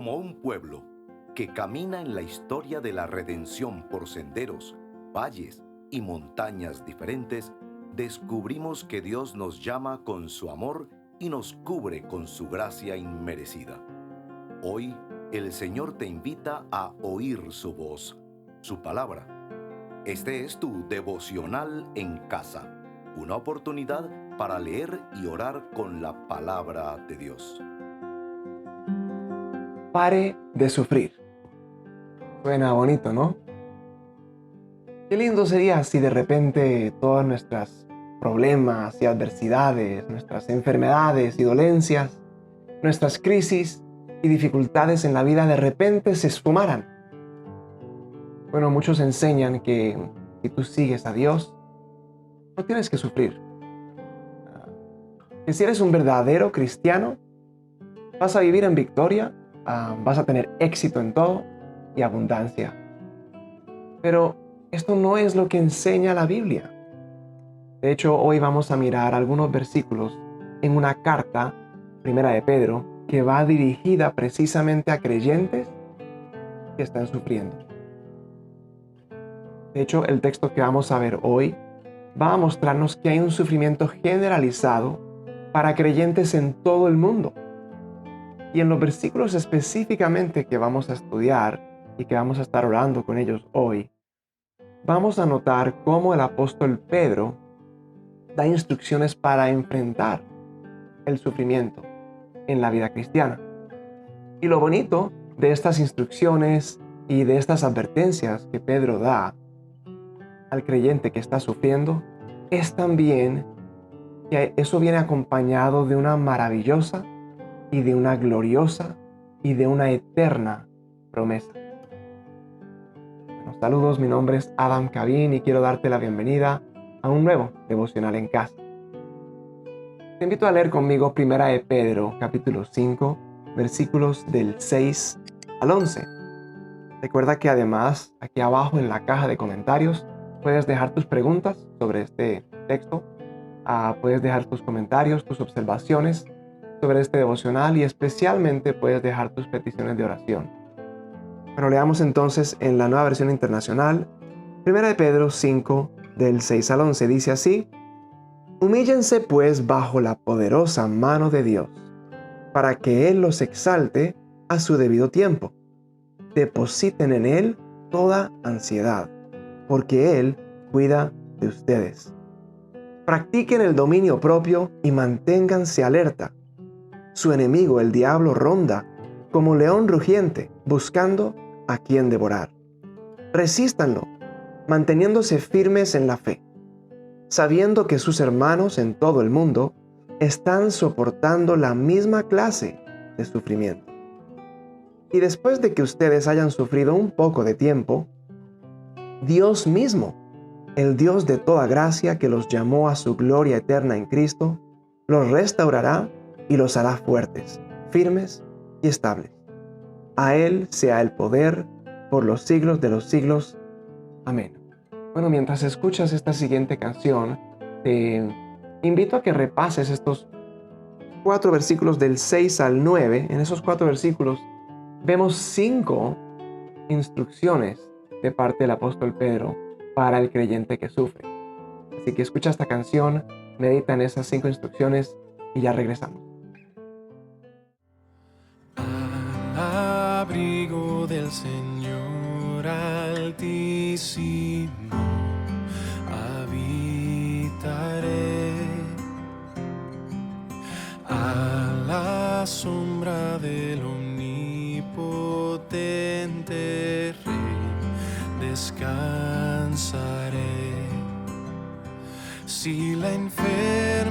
Como un pueblo que camina en la historia de la redención por senderos, valles y montañas diferentes, descubrimos que Dios nos llama con su amor y nos cubre con su gracia inmerecida. Hoy, el Señor te invita a oír su voz, su palabra. Este es tu devocional en casa, una oportunidad para leer y orar con la palabra de Dios. Pare de sufrir. Suena bonito, ¿no? Qué lindo sería si de repente todas nuestras problemas y adversidades, nuestras enfermedades y dolencias, nuestras crisis y dificultades en la vida de repente se esfumaran. Bueno, muchos enseñan que si tú sigues a Dios, no tienes que sufrir. Que si eres un verdadero cristiano, vas a vivir en victoria, vas a tener éxito en todo y abundancia. Pero esto no es lo que enseña la Biblia. De hecho, hoy vamos a mirar algunos versículos en una carta, primera de Pedro, que va dirigida precisamente a creyentes que están sufriendo. De hecho, el texto que vamos a ver hoy va a mostrarnos que hay un sufrimiento generalizado para creyentes en todo el mundo. Y en los versículos específicamente que vamos a estudiar y que vamos a estar orando con ellos hoy, vamos a notar cómo el apóstol Pedro da instrucciones para enfrentar el sufrimiento en la vida cristiana. Y lo bonito de estas instrucciones y de estas advertencias que Pedro da al creyente que está sufriendo es también que eso viene acompañado de una maravillosa y de una gloriosa y de una eterna promesa. Bueno, saludos, mi nombre es Adam Cabín y quiero darte la bienvenida a un nuevo devocional en casa. Te invito a leer conmigo Primera de Pedro, capítulo 5, versículos del 6 al 11. Recuerda que además, aquí abajo en la caja de comentarios, puedes dejar tus preguntas sobre este texto, puedes dejar tus comentarios, tus observaciones sobre este devocional y especialmente puedes dejar tus peticiones de oración. Bueno, leamos entonces en la Nueva Versión Internacional, Primera de Pedro 5, del 6 al 11, dice así: Humíllense pues bajo la poderosa mano de Dios, para que Él los exalte a su debido tiempo. Depositen en Él toda ansiedad, porque Él cuida de ustedes. Practiquen el dominio propio y manténganse alerta. Su enemigo, el diablo, ronda como león rugiente, buscando a quien devorar. Resístanlo, manteniéndose firmes en la fe, sabiendo que sus hermanos en todo el mundo están soportando la misma clase de sufrimiento. Y después de que ustedes hayan sufrido un poco de tiempo, Dios mismo, el Dios de toda gracia que los llamó a su gloria eterna en Cristo, los restaurará y los hará fuertes, firmes y estables. A Él sea el poder por los siglos de los siglos. Amén. Bueno, mientras escuchas esta siguiente canción, te invito a que repases estos 4 versículos del 6 al 9. En esos 4 versículos vemos 5 instrucciones de parte del apóstol Pedro para el creyente que sufre. Así que escucha esta canción, medita en esas 5 instrucciones y ya regresamos. Al abrigo del Señor Altísimo habitaré, a la sombra del Omnipotente Rey descansaré. Si la enfermedad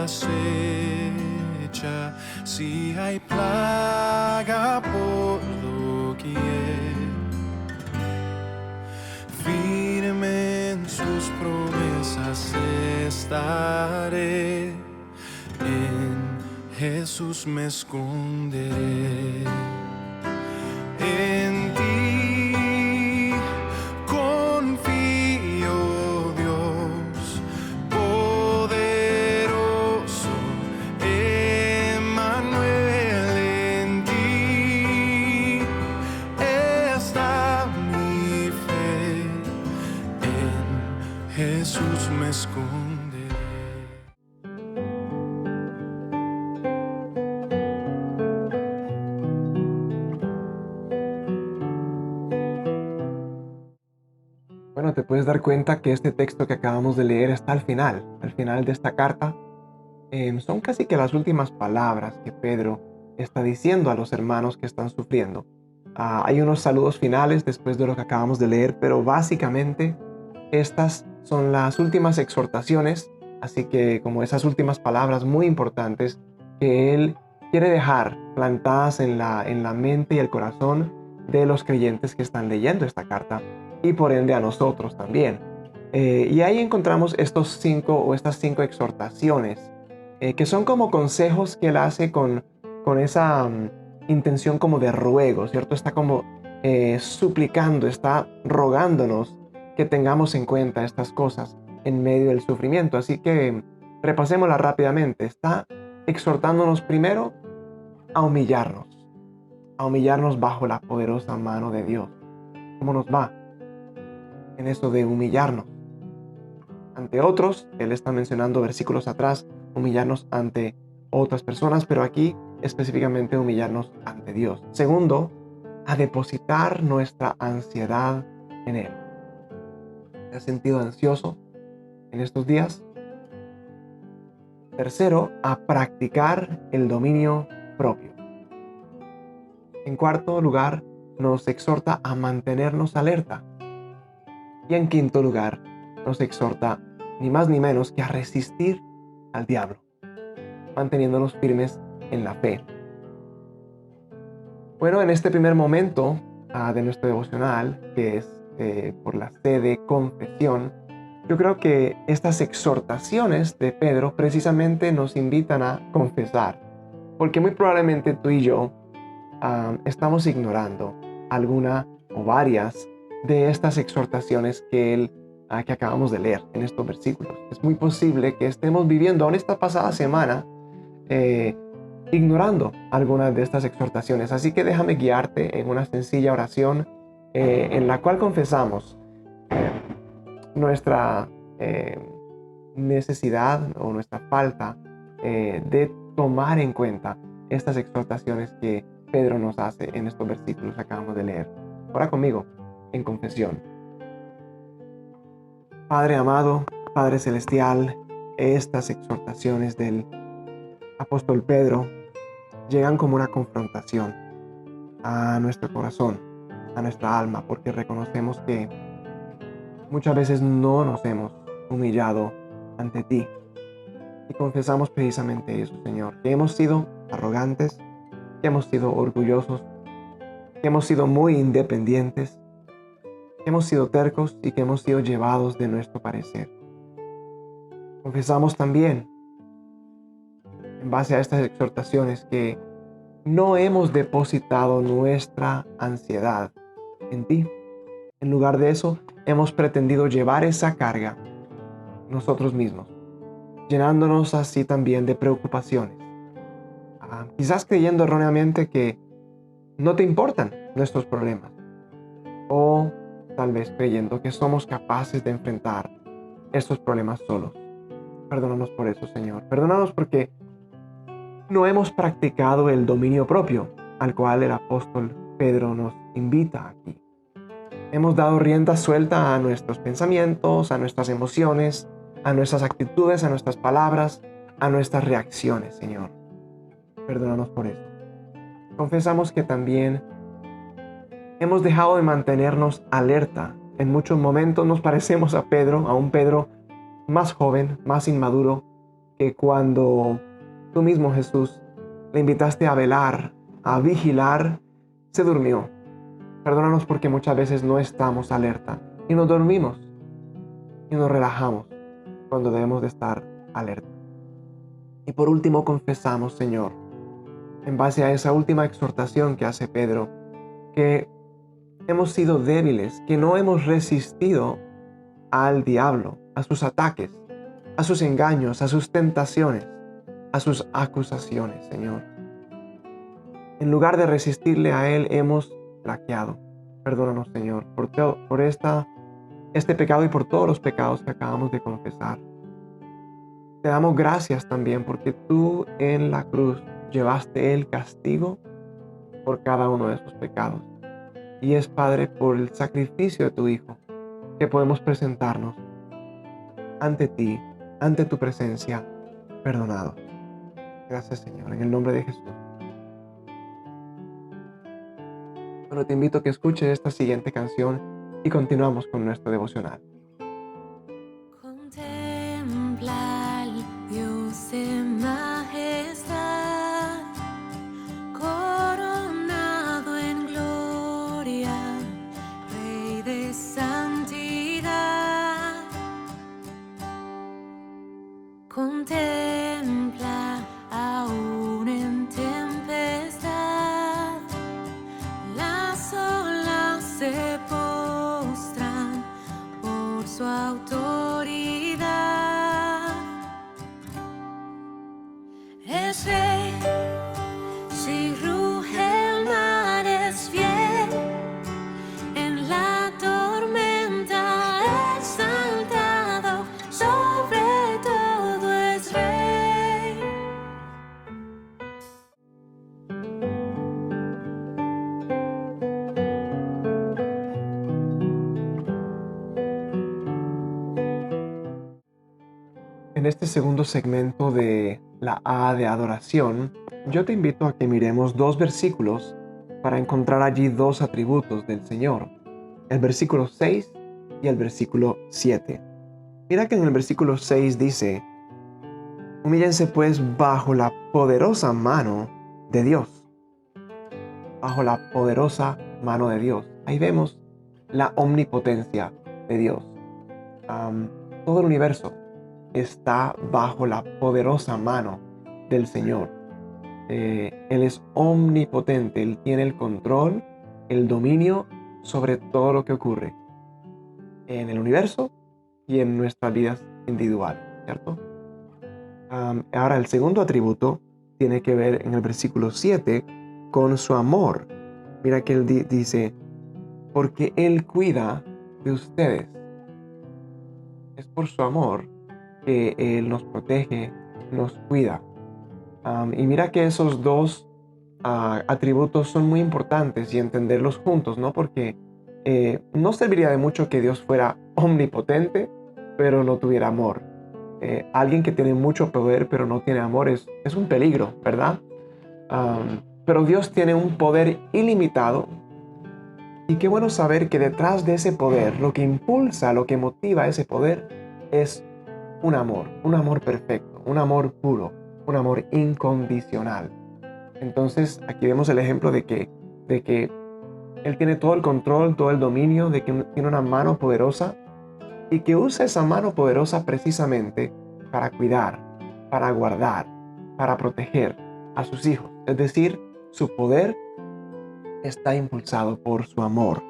acecha, si hay plaga por doquier, firme en sus promesas estaré, en Jesús me esconderé. En ti confío, Dios poderoso, Emmanuel. Jesús me esconderé. Bueno, te puedes dar cuenta que este texto que acabamos de leer está al final de esta carta. Son casi que las últimas palabras que Pedro está diciendo a los hermanos que están sufriendo. Hay unos saludos finales después de lo que acabamos de leer, pero básicamente estas son las últimas exhortaciones, así que como esas últimas palabras muy importantes que él quiere dejar plantadas en la mente y el corazón de los creyentes que están leyendo esta carta y por ende a nosotros también. Y ahí encontramos estas cinco exhortaciones que son como consejos que él hace con esa intención como de ruego, ¿cierto? Está como suplicando, está rogándonos que tengamos en cuenta estas cosas en medio del sufrimiento. Así que repasémoslas rápidamente. Está exhortándonos primero a humillarnos bajo la poderosa mano de Dios. ¿Cómo nos va en eso de humillarnos ante otros? Él está mencionando versículos atrás, humillarnos ante otras personas, pero aquí específicamente humillarnos ante Dios. Segundo, a depositar nuestra ansiedad en Él. ¿Te has sentido ansioso en estos días? Tercero, a practicar el dominio propio. En cuarto lugar, nos exhorta a mantenernos alerta. Y en quinto lugar, nos exhorta ni más ni menos que a resistir al diablo, manteniéndonos firmes en la fe. Bueno, en este primer momento de nuestro devocional, que es por la C de confesión, yo creo que estas exhortaciones de Pedro precisamente nos invitan a confesar, porque muy probablemente tú y yo estamos ignorando alguna o varias de estas exhortaciones que acabamos de leer en estos versículos. Es muy posible que estemos viviendo aún esta pasada semana ignorando algunas de estas exhortaciones. Así que déjame guiarte en una sencilla oración en la cual confesamos nuestra necesidad o nuestra falta de tomar en cuenta estas exhortaciones que Pedro nos hace en estos versículos que acabamos de leer. Ora conmigo en confesión. Padre amado, Padre celestial, estas exhortaciones del apóstol Pedro llegan como una confrontación a nuestro corazón, a nuestra alma, porque reconocemos que muchas veces no nos hemos humillado ante ti. Y confesamos precisamente eso, Señor, que hemos sido arrogantes, que hemos sido orgullosos, que hemos sido muy independientes, que hemos sido tercos y que hemos sido llevados de nuestro parecer. Confesamos también, en base a estas exhortaciones, que no hemos depositado nuestra ansiedad en ti. En lugar de eso, hemos pretendido llevar esa carga nosotros mismos, llenándonos así también de preocupaciones. Quizás creyendo erróneamente que no te importan nuestros problemas, o tal vez creyendo que somos capaces de enfrentar estos problemas solos. Perdónanos por eso, Señor. Perdónanos porque no hemos practicado el dominio propio al cual el apóstol Pedro nos invita aquí. Hemos dado rienda suelta a nuestros pensamientos, a nuestras emociones, a nuestras actitudes, a nuestras palabras, a nuestras reacciones, Señor. Perdónanos por eso. Confesamos que también hemos dejado de mantenernos alerta. En muchos momentos nos parecemos a Pedro, a un Pedro más joven, más inmaduro, que cuando tú mismo, Jesús, le invitaste a velar, a vigilar, se durmió. Perdónanos porque muchas veces no estamos alerta y nos dormimos y nos relajamos cuando debemos de estar alerta. Y por último confesamos, Señor, en base a esa última exhortación que hace Pedro, que hemos sido débiles, que no hemos resistido al diablo, a sus ataques, a sus engaños, a sus tentaciones, a sus acusaciones, Señor. En lugar de resistirle a Él, hemos flaqueado. Perdónanos, Señor, por esta este pecado y por todos los pecados que acabamos de confesar. Te damos gracias también porque tú en la cruz llevaste el castigo por cada uno de esos pecados. Y es, Padre, por el sacrificio de tu Hijo que podemos presentarnos ante ti, ante tu presencia, perdonados. Gracias, Señor, en el nombre de Jesús. Bueno, te invito a que escuches esta siguiente canción y continuamos con nuestro devocional. Contempla al Dios en majestad, coronado en gloria, Rey de santidad. Contempla aún en tempestad, las olas se postran por su autoridad. Es Rey, si ruge el mar es fiel, en la tormenta exaltado, sobre todo es Rey. En este segundo segmento de la A de adoración, yo te invito a que miremos dos versículos para encontrar allí dos atributos del Señor. El versículo 6 y el versículo 7. Mira que en el versículo 6 dice: humíllense pues bajo la poderosa mano de Dios. Bajo la poderosa mano de Dios. Ahí vemos la omnipotencia de Dios. Todo el universo está bajo la poderosa mano del Señor. Él es omnipotente, Él tiene el control, el dominio sobre todo lo que ocurre en el universo y en nuestras vidas individuales, ¿cierto? Ahora, el segundo atributo tiene que ver en el versículo 7 con su amor. Mira que Él dice: porque Él cuida de ustedes. Es por su amor que Él nos protege, nos cuida. Y mira que esos dos atributos son muy importantes y entenderlos juntos, ¿no? Porque no serviría de mucho que Dios fuera omnipotente, pero no tuviera amor. Alguien que tiene mucho poder, pero no tiene amor, es un peligro, ¿verdad? Pero Dios tiene un poder ilimitado. Y qué bueno saber que detrás de ese poder, lo que impulsa, lo que motiva ese poder, es un amor perfecto, un amor puro, un amor incondicional. Entonces aquí vemos el ejemplo de que Él tiene todo el control, todo el dominio, de que tiene una mano poderosa y que usa esa mano poderosa precisamente para cuidar, para guardar, para proteger a sus hijos. Es decir, su poder está impulsado por su amor.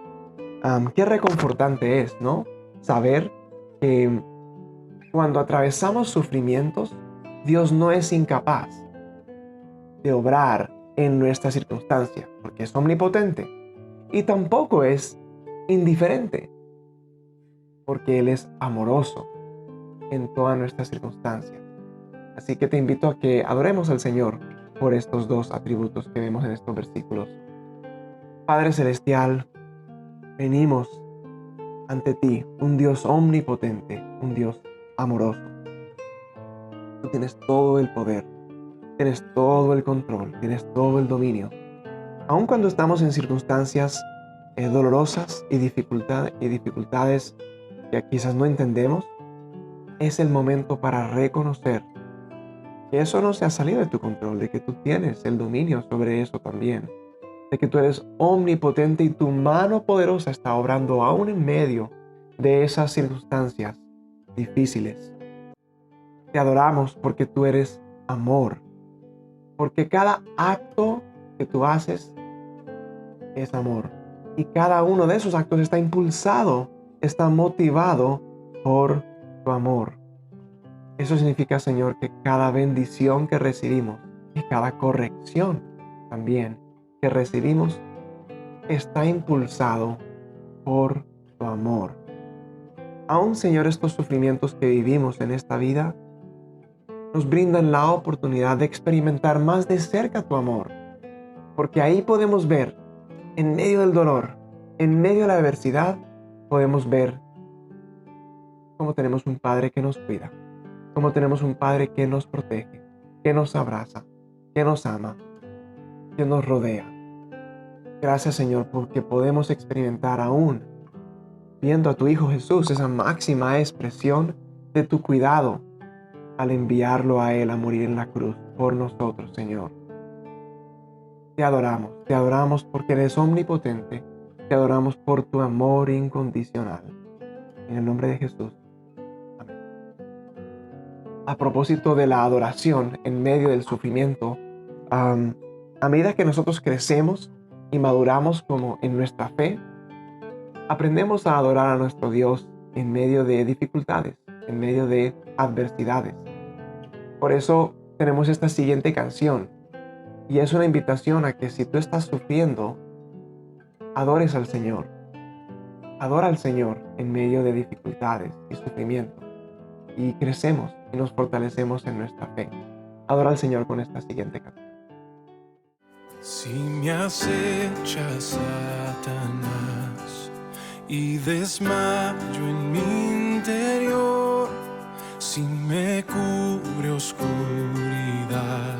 Qué reconfortante es, ¿no? Saber que cuando atravesamos sufrimientos, Dios no es incapaz de obrar en nuestra circunstancia, porque es omnipotente. Y tampoco es indiferente, porque Él es amoroso en todas nuestras circunstancias. Así que te invito a que adoremos al Señor por estos dos atributos que vemos en estos versículos. Padre Celestial, venimos ante ti, un Dios omnipotente, un Dios amoroso. Tú tienes todo el poder, tienes todo el control, tienes todo el dominio. Aun cuando estamos en circunstancias dolorosas y dificultades que quizás no entendemos, es el momento para reconocer que eso no se ha salido de tu control, de que tú tienes el dominio sobre eso también, de que tú eres omnipotente y tu mano poderosa está obrando aún en medio de esas circunstancias difíciles. Te adoramos porque tú eres amor, porque cada acto que tú haces es amor. Y cada uno de esos actos está impulsado, está motivado por tu amor. Eso significa, Señor, que cada bendición que recibimos y cada corrección también que recibimos está impulsado por tu amor. Aún, Señor, estos sufrimientos que vivimos en esta vida nos brindan la oportunidad de experimentar más de cerca tu amor, porque ahí podemos ver, en medio del dolor, en medio de la adversidad, podemos ver cómo tenemos un Padre que nos cuida, cómo tenemos un Padre que nos protege, que nos abraza, que nos ama, que nos rodea. Gracias, Señor, porque podemos experimentar aún, viendo a tu Hijo Jesús, esa máxima expresión de tu cuidado al enviarlo a Él a morir en la cruz por nosotros, Señor. Te adoramos porque eres omnipotente, te adoramos por tu amor incondicional. En el nombre de Jesús. Amén. A propósito de la adoración en medio del sufrimiento, a medida que nosotros crecemos y maduramos como en nuestra fe, aprendemos a adorar a nuestro Dios en medio de dificultades, en medio de adversidades. Por eso tenemos esta siguiente canción, y es una invitación a que si tú estás sufriendo, adores al Señor. Adora al Señor en medio de dificultades y sufrimiento, y crecemos y nos fortalecemos en nuestra fe. Adora al Señor con esta siguiente canción. Si me acecha Satanás y desmayo en mi interior, si me cubre oscuridad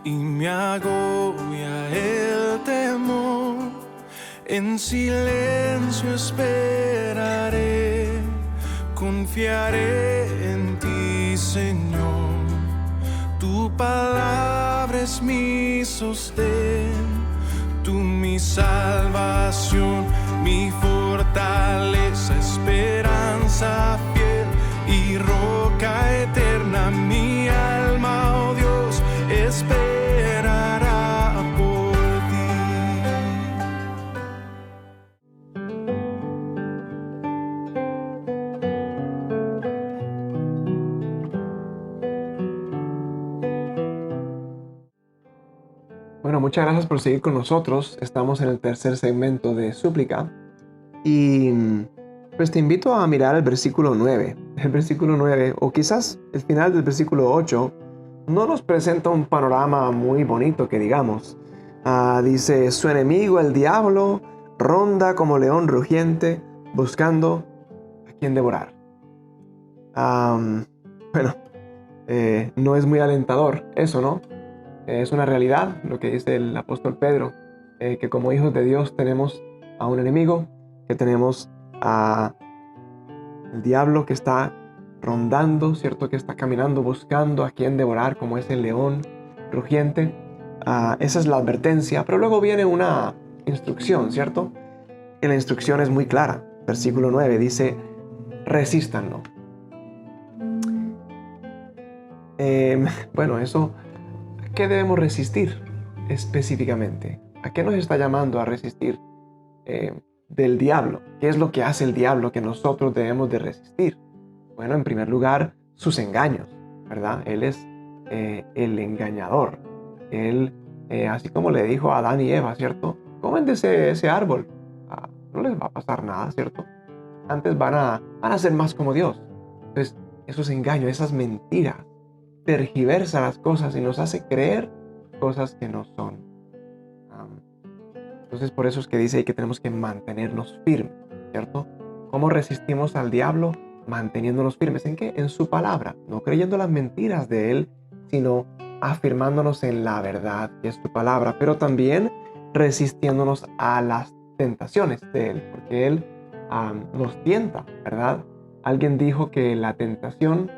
y me agobia el temor, en silencio esperaré, confiaré en ti, Señor. Tu palabra es mi sostén, tú mi salvación, mi fortaleza, esperanza fiel y roca eterna. Mi alma, oh Dios, esperará por ti. Bueno, muchas gracias por seguir con nosotros. Estamos en el tercer segmento de súplica y pues te invito a mirar el versículo 9. El versículo 9, o quizás el final del versículo 8, no nos presenta un panorama muy bonito que digamos. Dice, su enemigo, el diablo, ronda como león rugiente, buscando a quien devorar. Bueno, no es muy alentador eso, ¿no? Es una realidad lo que dice el apóstol Pedro, que como hijos de Dios tenemos a un enemigo, que tenemos a el diablo que está rondando, ¿cierto? Que está caminando buscando a quien devorar, como es el león rugiente. Esa es la advertencia, pero luego viene una instrucción, ¿cierto? Y la instrucción es muy clara. Versículo 9 dice, resístanlo. Bueno, eso... ¿Qué debemos resistir específicamente? ¿A qué nos está llamando a resistir del diablo? ¿Qué es lo que hace el diablo que nosotros debemos de resistir? Bueno, en primer lugar, sus engaños, ¿verdad? Él es el engañador. Él, así como le dijo a Adán y Eva, ¿cierto? Comen de ese árbol. No les va a pasar nada, ¿cierto? Antes van a ser más como Dios. Entonces, esos engaños, esas mentiras, tergiversa las cosas y nos hace creer cosas que no son. Entonces por eso es que dice ahí que tenemos que mantenernos firmes, ¿cierto? ¿Cómo resistimos al diablo? Manteniéndonos firmes. ¿En qué? En su palabra. No creyendo las mentiras de él, sino afirmándonos en la verdad, que es su palabra, pero también resistiéndonos a las tentaciones de él, porque él nos tienta, ¿verdad? Alguien dijo que la tentación,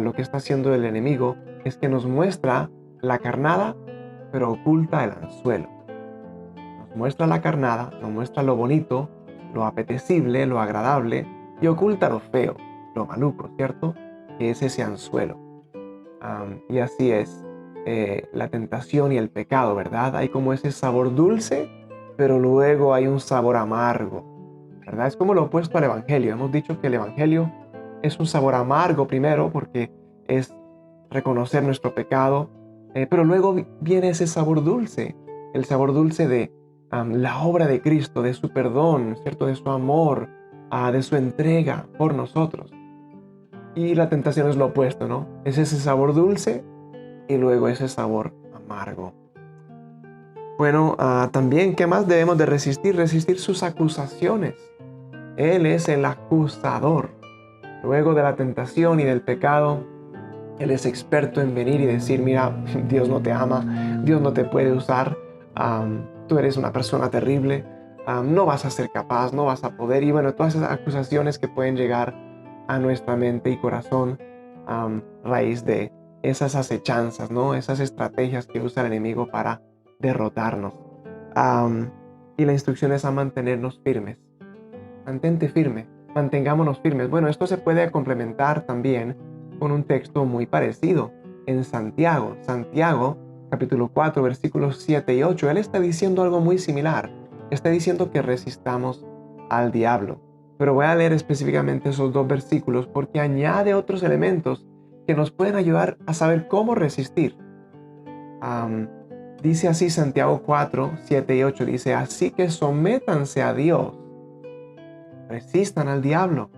lo que está haciendo el enemigo, es que nos muestra la carnada, pero oculta el anzuelo. Nos muestra la carnada, nos muestra lo bonito, lo apetecible, lo agradable, y oculta lo feo, lo maluco, ¿cierto? Que es ese anzuelo. Y así es la tentación y el pecado, ¿verdad? Hay como ese sabor dulce, pero luego hay un sabor amargo, ¿verdad? Es como lo opuesto al evangelio. Hemos dicho que el evangelio es un sabor amargo primero porque es reconocer nuestro pecado, pero luego viene ese sabor dulce, el sabor dulce de la obra de Cristo, de su perdón, ¿cierto? De su amor, de su entrega por nosotros. Y la tentación es lo opuesto, ¿no? Es ese sabor dulce y luego ese sabor amargo. Bueno, también, ¿qué más debemos de resistir? Resistir sus acusaciones. Él es el acusador. Luego de la tentación y del pecado, Él es experto en venir y decir, mira, Dios no te ama, Dios no te puede usar, tú eres una persona terrible, no vas a ser capaz, no vas a poder. Y bueno, todas esas acusaciones que pueden llegar a nuestra mente y corazón a raíz de esas acechanzas, ¿no? Esas estrategias que usa el enemigo para derrotarnos. Y la instrucción es a mantenernos firmes. Mantente firme, mantengámonos firmes. Bueno, esto se puede complementar también con un texto muy parecido en Santiago. Santiago, capítulo 4, versículos 7 y 8. Él está diciendo algo muy similar. Está diciendo que resistamos al diablo. Pero voy a leer específicamente esos dos versículos porque añade otros elementos que nos pueden ayudar a saber cómo resistir. Dice así Santiago 4, 7 y 8. Dice, así que sométanse a Dios. Resistan al diablo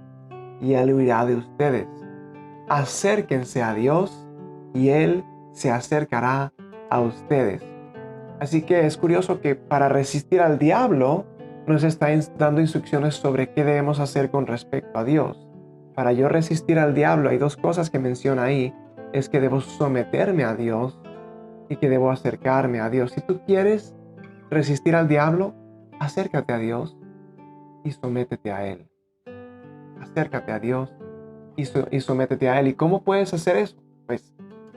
y Él huirá de ustedes. Acérquense a Dios y Él se acercará a ustedes. Así que es curioso que para resistir al diablo nos está dando instrucciones sobre qué debemos hacer con respecto a Dios. Para yo resistir al diablo hay dos cosas que menciona ahí. Es que debo someterme a Dios y que debo acercarme a Dios. Si tú quieres resistir al diablo, acércate a Dios y sométete a Él. Acércate a Dios y sométete a Él. ¿Y cómo puedes hacer eso? Pues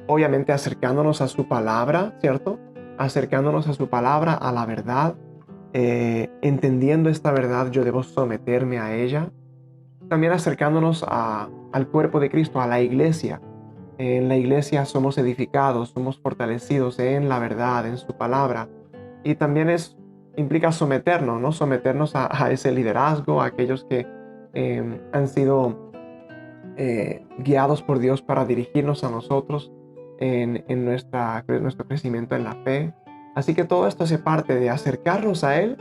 obviamente acercándonos a su palabra, ¿cierto? Acercándonos a su palabra, a la verdad. Entendiendo esta verdad, yo debo someterme a ella. También acercándonos al cuerpo de Cristo, a la iglesia. En la iglesia somos edificados, somos fortalecidos en la verdad, en su palabra. Y también implica someternos, ¿no? Someternos a ese liderazgo, a aquellos que han sido guiados por Dios para dirigirnos a nosotros en nuestro crecimiento en la fe. Así que todo esto hace parte de acercarnos a Él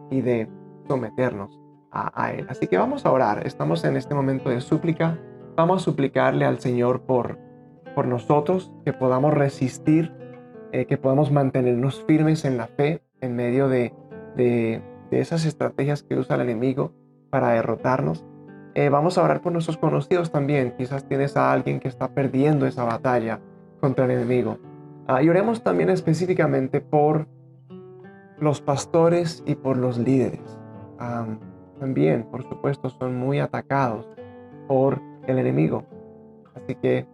y de someternos a Él. Así que vamos a orar. Estamos en este momento de súplica. Vamos a suplicarle al Señor por nosotros, que podamos resistir, que podamos mantenernos firmes en la fe en medio de esas estrategias que usa el enemigo para derrotarnos. Vamos a orar por nuestros conocidos también. Quizás tienes a alguien que está perdiendo esa batalla contra el enemigo. Y oremos también específicamente por los pastores y por los líderes. También, por supuesto, son muy atacados por el enemigo. Así que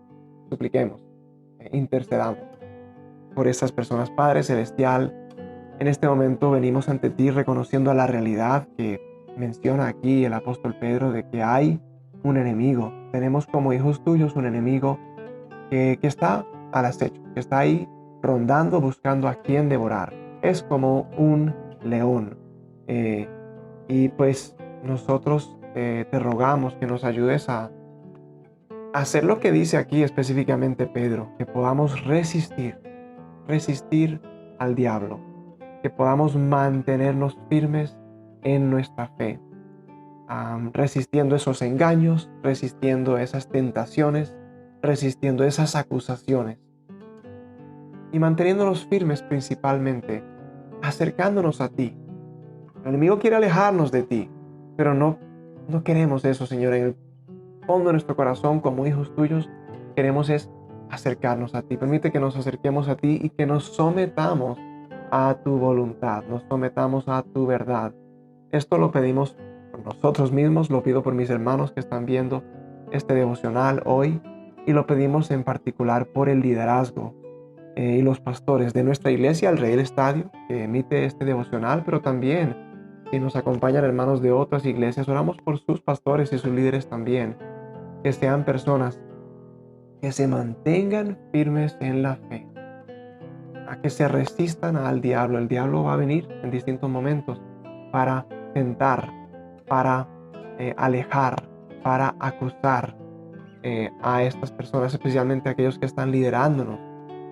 supliquemos, intercedamos por esas personas. Padre Celestial, en este momento venimos ante ti reconociendo la realidad que menciona aquí el apóstol Pedro de que hay un enemigo. Tenemos como hijos tuyos un enemigo que está al acecho, que está ahí rondando, buscando a quien devorar. Es como un león. Y pues nosotros te rogamos que nos ayudes a hacer lo que dice aquí específicamente Pedro, que podamos resistir al diablo, que podamos mantenernos firmes en nuestra fe, resistiendo esos engaños, resistiendo esas tentaciones, resistiendo esas acusaciones y manteniéndonos firmes principalmente, acercándonos a ti. El enemigo quiere alejarnos de ti, pero no queremos eso, Señor. En el fondo de nuestro corazón, como hijos tuyos, queremos es acercarnos a ti. Permite que nos acerquemos a ti y que nos sometamos a tu voluntad, nos sometamos a tu verdad. Esto lo pedimos por nosotros mismos, lo pido por mis hermanos que están viendo este devocional hoy, y lo pedimos en particular por el liderazgo y los pastores de nuestra iglesia, el Rey del Estadio, que emite este devocional, pero también si nos acompañan hermanos de otras iglesias, oramos por sus pastores y sus líderes también, que sean personas que se mantengan firmes en la fe, a que se resistan al diablo. El diablo va a venir en distintos momentos para tentar, para alejar, para acusar a estas personas, especialmente aquellos que están liderándonos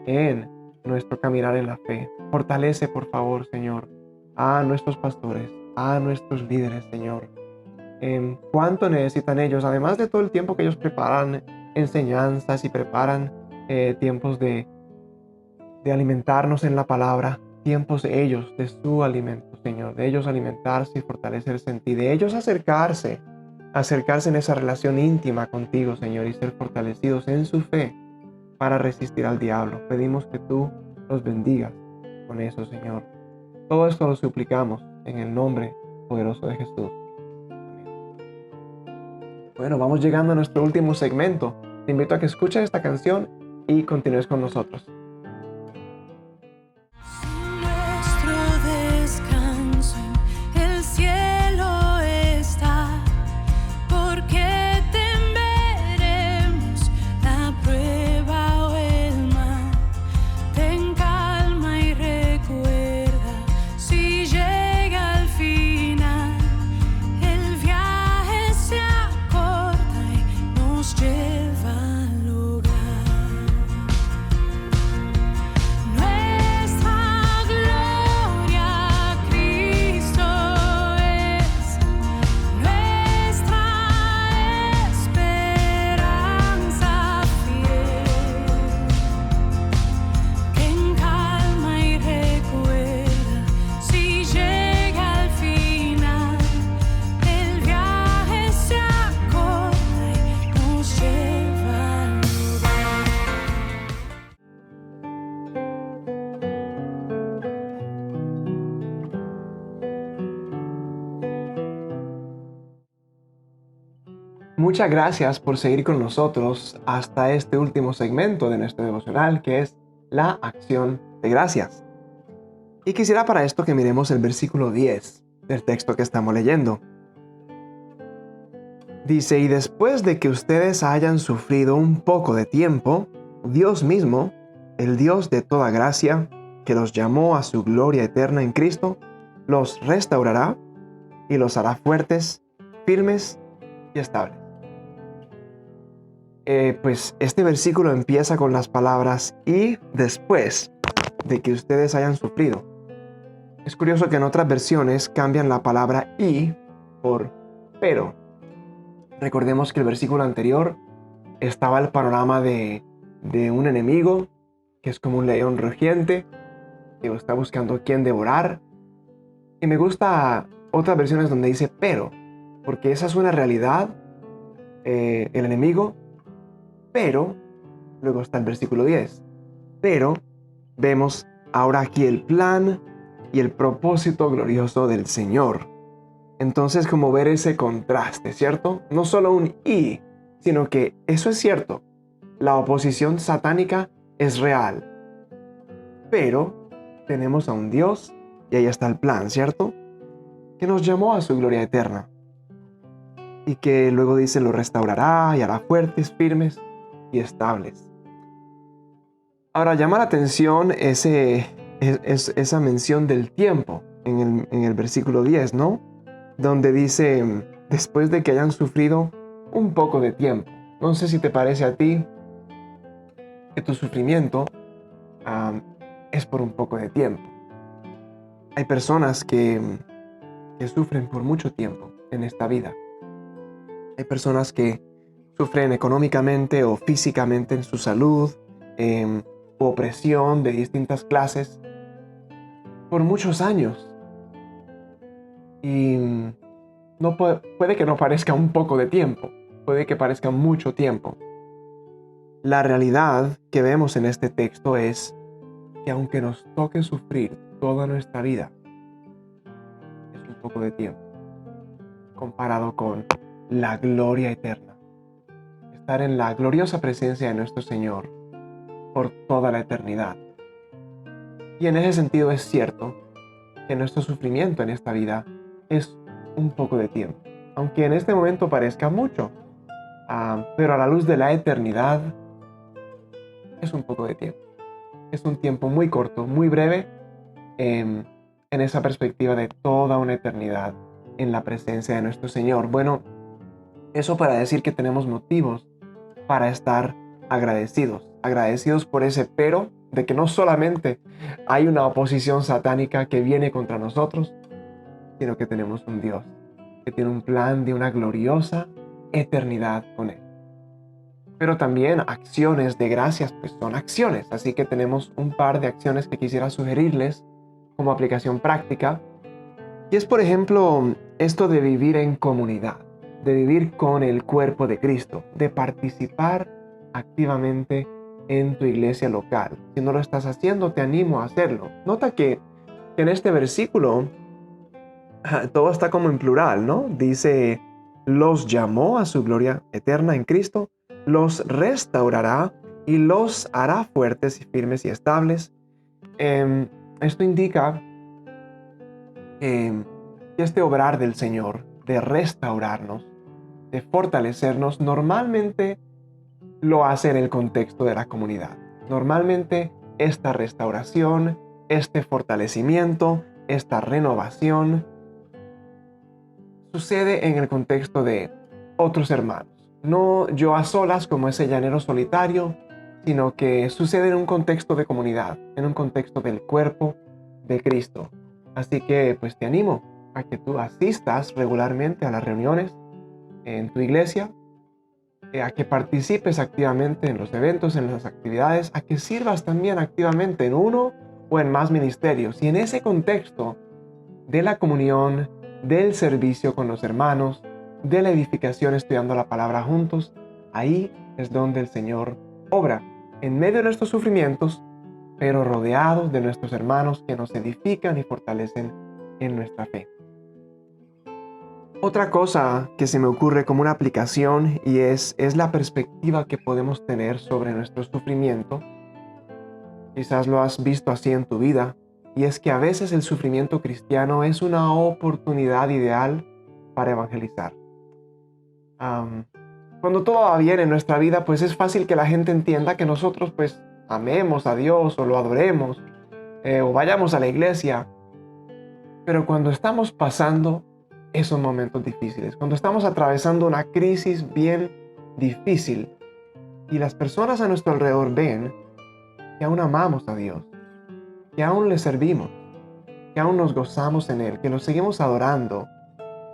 en nuestro caminar en la fe. Fortalece, por favor, Señor, a nuestros pastores, a nuestros líderes, Señor. cuánto necesitan ellos, además de todo el tiempo que ellos preparan enseñanzas y preparan tiempos de alimentarnos en la palabra, tiempos de ellos, de su alimento, Señor, de ellos alimentarse y fortalecerse en ti, de ellos acercarse en esa relación íntima contigo, Señor, y ser fortalecidos en su fe para resistir al diablo. Pedimos que tú los bendigas con eso, Señor. Todo esto lo suplicamos en el nombre poderoso de Jesús. Bueno, vamos llegando a nuestro último segmento. Te invito a que escuches esta canción y continúes con nosotros. Nuestro descanso en el cielo está, porque temeremos la prueba o el mal. Ten calma y recuerda, si llega al final, el viaje se acorta y nos lleva al hogar. Nuestra gloria, Cristo es, nuestra esperanza fiel. En calma y recuerda, si llega al final, el viaje se acorta y nos lleva al hogar. Muchas gracias por seguir con nosotros hasta este último segmento de nuestro devocional, que es la acción de gracias. Y quisiera para esto que miremos el versículo 10 del texto que estamos leyendo. Dice: y después de que ustedes hayan sufrido un poco de tiempo, Dios mismo, el Dios de toda gracia, que los llamó a su gloria eterna en Cristo, los restaurará y los hará fuertes, firmes y estables. Pues este versículo empieza con las palabras "y después de que ustedes hayan sufrido". Es curioso que en otras versiones cambian la palabra "y" por "pero". Recordemos que el versículo anterior estaba el panorama de un enemigo que es como un león rugiente que está buscando a quien devorar. Y me gusta otras versiones donde dice "pero", porque esa es una realidad, el enemigo. Pero, luego está el versículo 10. Pero vemos ahora aquí el plan y el propósito glorioso del Señor. Entonces, como ver ese contraste, ¿cierto? No solo un "y", sino que eso es cierto. La oposición satánica es real. Pero tenemos a un Dios, y ahí está el plan, ¿cierto? Que nos llamó a su gloria eterna. Y que luego dice: lo restaurará y hará fuertes, firmes y estables. Ahora llama la atención esa mención del tiempo en el versículo 10, ¿no? Donde dice: después de que hayan sufrido un poco de tiempo. No sé si te parece a ti que tu sufrimiento es por un poco de tiempo. Hay personas que sufren por mucho tiempo en esta vida. Hay personas que sufren económicamente o físicamente en su salud, u opresión de distintas clases por muchos años. Y no puede que no parezca un poco de tiempo, puede que parezca mucho tiempo. La realidad que vemos en este texto es que aunque nos toque sufrir toda nuestra vida, es un poco de tiempo comparado con la gloria eterna. Estar en la gloriosa presencia de nuestro Señor por toda la eternidad. Y en ese sentido es cierto que nuestro sufrimiento en esta vida es un poco de tiempo, aunque en este momento parezca mucho, pero a la luz de la eternidad es un poco de tiempo. Es un tiempo muy corto, muy breve, en esa perspectiva de toda una eternidad en la presencia de nuestro Señor. Bueno, eso para decir que tenemos motivos para estar agradecidos por ese pero, de que no solamente hay una oposición satánica que viene contra nosotros, sino que tenemos un Dios que tiene un plan de una gloriosa eternidad con Él. Pero también acciones de gracias, pues son acciones. Así que tenemos un par de acciones que quisiera sugerirles como aplicación práctica. Y es, por ejemplo, esto de vivir en comunidad, de vivir con el cuerpo de Cristo, de participar activamente en tu iglesia local. Si no lo estás haciendo, te animo a hacerlo. Nota que en este versículo todo está como en plural, ¿no? Dice, los llamó a su gloria eterna en Cristo, los restaurará y los hará fuertes y firmes y estables. Esto indica que este obrar del Señor, de restaurarnos, de fortalecernos, normalmente lo hace en el contexto de la comunidad. Normalmente esta restauración, este fortalecimiento, esta renovación, sucede en el contexto de otros hermanos. No yo a solas como ese llanero solitario, sino que sucede en un contexto de comunidad, en un contexto del cuerpo de Cristo. Así que pues te animo a que tú asistas regularmente a las reuniones en tu iglesia, a que participes activamente en los eventos, en las actividades, a que sirvas también activamente en uno o en más ministerios. Y en ese contexto de la comunión, del servicio con los hermanos, de la edificación estudiando la palabra juntos, ahí es donde el Señor obra, en medio de nuestros sufrimientos, pero rodeados de nuestros hermanos que nos edifican y fortalecen en nuestra fe. Otra cosa que se me ocurre como una aplicación y es la perspectiva que podemos tener sobre nuestro sufrimiento. Quizás lo has visto así en tu vida, y es que a veces el sufrimiento cristiano es una oportunidad ideal para evangelizar. Cuando todo va bien en nuestra vida, pues es fácil que la gente entienda que nosotros pues amemos a Dios o lo adoremos o vayamos a la iglesia. Pero cuando estamos pasando esos momentos difíciles, cuando estamos atravesando una crisis bien difícil y las personas a nuestro alrededor ven que aún amamos a Dios, que aún le servimos, que aún nos gozamos en Él, que lo seguimos adorando,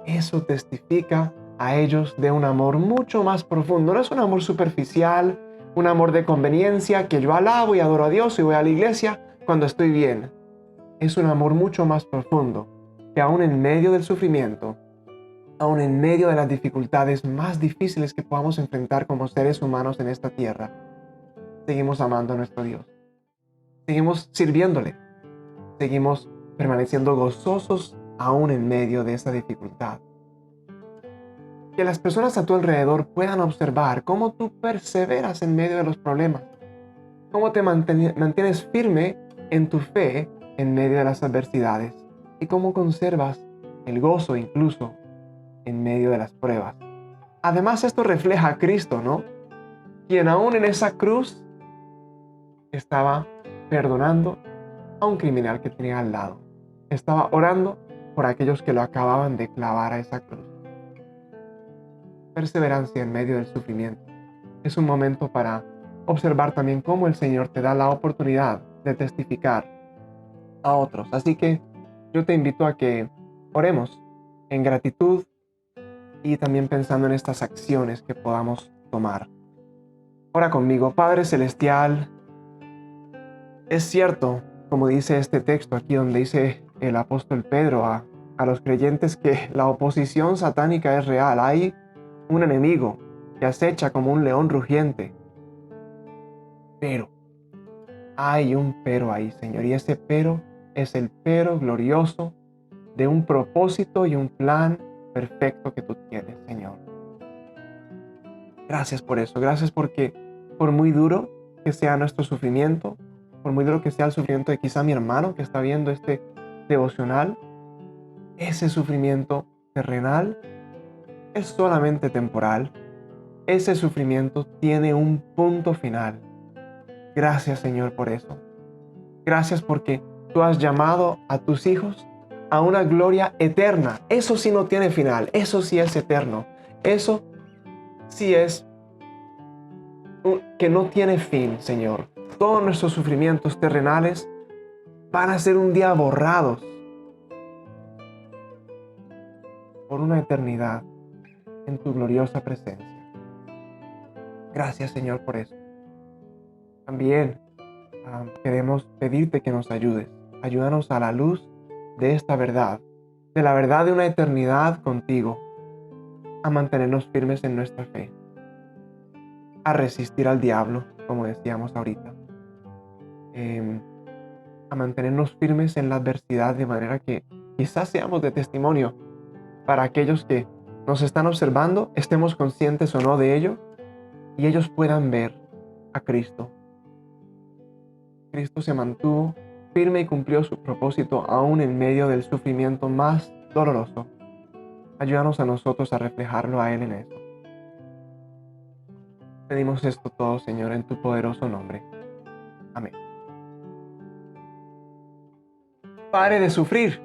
eso testifica a ellos de un amor mucho más profundo. No es un amor superficial, un amor de conveniencia, que yo alabo y adoro a Dios y voy a la iglesia cuando estoy bien. Es un amor mucho más profundo, que aún en medio del sufrimiento, aún en medio de las dificultades más difíciles que podamos enfrentar como seres humanos en esta tierra, seguimos amando a nuestro Dios. Seguimos sirviéndole. Seguimos permaneciendo gozosos aún en medio de esa dificultad. Que las personas a tu alrededor puedan observar cómo tú perseveras en medio de los problemas, cómo te mantienes firme en tu fe en medio de las adversidades y cómo conservas el gozo incluso en medio de las pruebas. Además, esto refleja a Cristo, ¿no? Quien aún en esa cruz estaba perdonando a un criminal que tenía al lado. Estaba orando por aquellos que lo acababan de clavar a esa cruz. Perseverancia en medio del sufrimiento es un momento para observar también cómo el Señor te da la oportunidad de testificar a otros. Así que yo te invito a que oremos en gratitud y también pensando en estas acciones que podamos tomar. Ora conmigo. Padre Celestial, es cierto, como dice este texto aquí donde dice el apóstol Pedro a los creyentes, que la oposición satánica es real. Hay un enemigo que acecha como un león rugiente. Pero hay un pero ahí, Señor, y ese pero es el pero glorioso de un propósito y un plan perfecto que tú tienes, Señor. Gracias por eso, gracias porque por muy duro que sea nuestro sufrimiento, por muy duro que sea el sufrimiento de quizá mi hermano que está viendo este devocional, ese sufrimiento terrenal es solamente temporal. Ese sufrimiento tiene un punto final. Gracias, Señor, por eso. Gracias porque tú has llamado a tus hijos a una gloria eterna. Eso sí no tiene final. Eso sí es eterno. Eso sí es que no tiene fin, Señor. Todos nuestros sufrimientos terrenales van a ser un día borrados por por una eternidad en tu gloriosa presencia. Gracias, Señor, por eso. También queremos pedirte que nos ayudes. Ayúdanos a la luz de esta verdad, de la verdad de una eternidad contigo, a mantenernos firmes en nuestra fe, a resistir al diablo, como decíamos ahorita, a mantenernos firmes en la adversidad, de manera que quizás seamos de testimonio para aquellos que nos están observando, estemos conscientes o no de ello, y ellos puedan ver a Cristo. Cristo se mantuvo firme y cumplió su propósito aún en medio del sufrimiento más doloroso. Ayúdanos a nosotros a reflejarlo a Él en eso. Pedimos esto todo, Señor, en tu poderoso nombre. Amén. Pare de sufrir.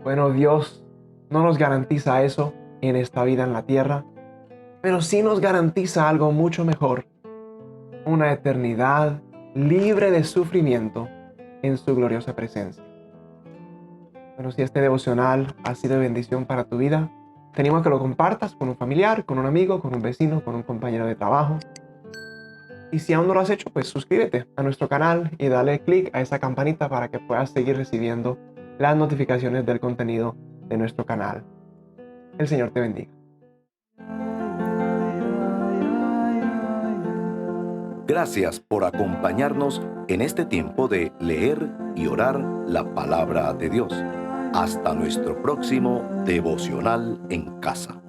Bueno, Dios no nos garantiza eso en esta vida en la tierra, pero sí nos garantiza algo mucho mejor: una eternidad libre de sufrimiento en su gloriosa presencia. Bueno, si este devocional ha sido de bendición para tu vida, te animo a que lo compartas con un familiar, con un amigo, con un vecino, con un compañero de trabajo. Y si aún no lo has hecho, pues suscríbete a nuestro canal y dale click a esa campanita para que puedas seguir recibiendo las notificaciones del contenido de nuestro canal. El Señor te bendiga. Gracias por acompañarnos en este tiempo de leer y orar la palabra de Dios. Hasta nuestro próximo devocional en casa.